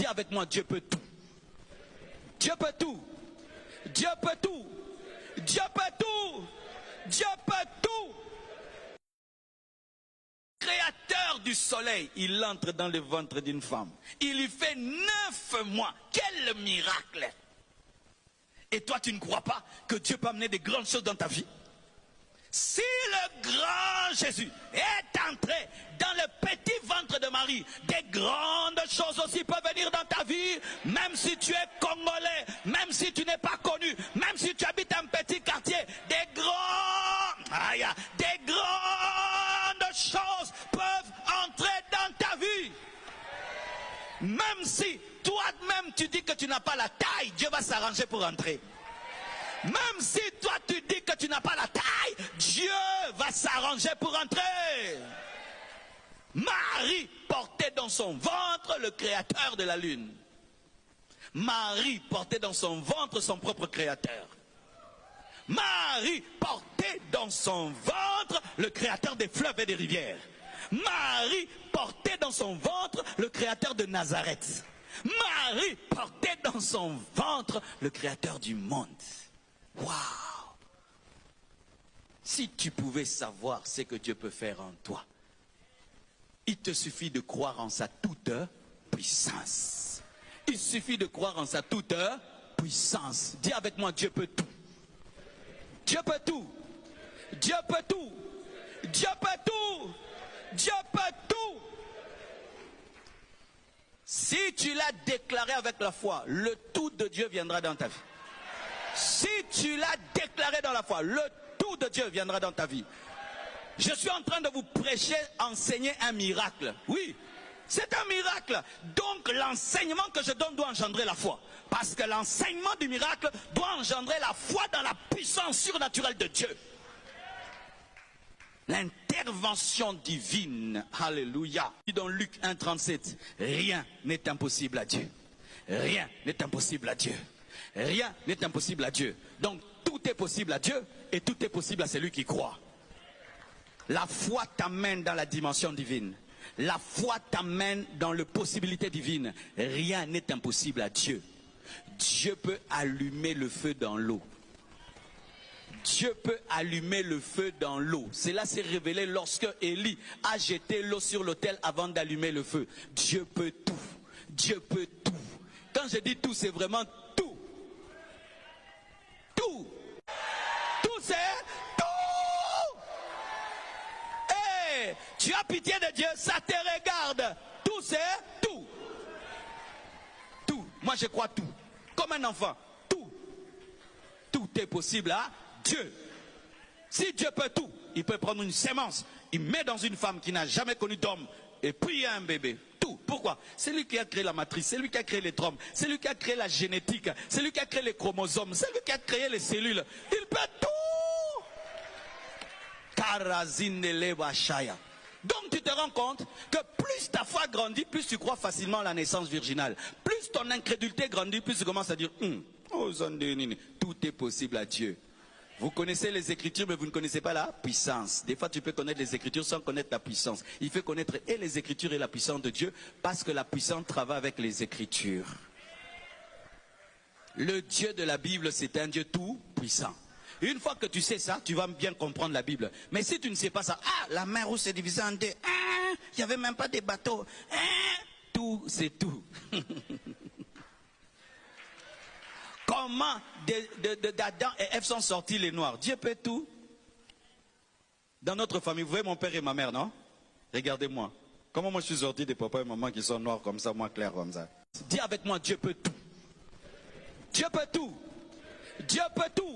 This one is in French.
avec moi, Dieu peut tout. Dieu peut tout. Dieu peut tout. Dieu peut tout. Dieu peut tout. Créateur du soleil, il entre dans le ventre d'une femme. Il lui fait 9 mois. Quel miracle! Et toi, tu ne crois pas que Dieu peut amener des grandes choses dans ta vie? Si le grand Jésus est entré dans le petit ventre de Marie, des grandes choses aussi peuvent venir dans ta vie, même si tu es congolais, même si tu n'es pas connu, même si tu habites un petit quartier, des grandes choses peuvent entrer dans ta vie. Même si toi-même tu dis que tu n'as pas la taille, Dieu va s'arranger pour entrer. Même si toi tu dis que tu n'as pas la taille, Dieu va s'arranger pour entrer. Marie portait dans son ventre le créateur de la lune. Marie portait dans son ventre son propre créateur. Marie portait dans son ventre le créateur des fleuves et des rivières. Marie portait dans son ventre le créateur de Nazareth. Marie portait dans son ventre le créateur du monde. Waouh! Si tu pouvais savoir ce que Dieu peut faire en toi, il te suffit de croire en sa toute puissance. Il suffit de croire en sa toute puissance. Dis avec moi, Dieu peut tout. Dieu peut tout. Dieu peut tout. Dieu peut tout. Dieu peut tout. Si tu l'as déclaré avec la foi, le tout de Dieu viendra dans ta vie. Si tu l'as déclaré dans la foi, le tout de Dieu viendra dans ta vie. Je suis en train de vous prêcher, enseigner un miracle. Oui, c'est un miracle. Donc l'enseignement que je donne doit engendrer la foi. Parce que l'enseignement du miracle doit engendrer la foi dans la puissance surnaturelle de Dieu. L'intervention divine. Alléluia. Dans Luc 1,37, rien n'est impossible à Dieu. Rien n'est impossible à Dieu. Rien n'est impossible à Dieu. Donc tout est possible à Dieu et tout est possible à celui qui croit. La foi t'amène dans la dimension divine. La foi t'amène dans les possibilités divines. Rien n'est impossible à Dieu. Dieu peut allumer le feu dans l'eau. Dieu peut allumer le feu dans l'eau. Cela s'est révélé lorsque Élie a jeté l'eau sur l'autel avant d'allumer le feu. Dieu peut tout. Dieu peut tout. Quand je dis tout, c'est vraiment tout. Tout. Tout, c'est tout. Hey, tu as pitié de Dieu, ça te regarde. Tout, c'est tout. Tout. Moi, je crois tout. Comme un enfant. Tout. Tout est possible à Dieu. Si Dieu peut tout, il peut prendre une sémence, il met dans une femme qui n'a jamais connu d'homme, et puis il y a un bébé. Tout. Pourquoi? C'est lui qui a créé la matrice, c'est lui qui a créé les trompes, c'est lui qui a créé la génétique, c'est lui qui a créé les chromosomes, c'est lui qui a créé les cellules. Il peut tout. Donc tu te rends compte que plus ta foi grandit, plus tu crois facilement à la naissance virginale. Plus ton incrédulité grandit, plus tu commences à dire tout est possible à Dieu. Vous connaissez les Écritures, mais vous ne connaissez pas la puissance. Des fois, tu peux connaître les Écritures sans connaître la puissance. Il faut connaître et les Écritures et la puissance de Dieu, parce que la puissance travaille avec les Écritures. Le Dieu de la Bible, c'est un Dieu tout puissant. Une fois que tu sais ça, tu vas bien comprendre la Bible. Mais si tu ne sais pas ça, la mer Rouge s'est divisée en deux. Il n'y avait même pas de bateaux. Tout, c'est tout. Comment d'Adam et Ève sont sortis les noirs? Dieu peut tout. Dans notre famille, vous voyez mon père et ma mère, non? Regardez-moi. Comment moi je suis sorti des papas et maman qui sont noirs comme ça, moi clair comme ça. Dis avec moi, Dieu peut tout. Dieu peut tout. Dieu peut tout.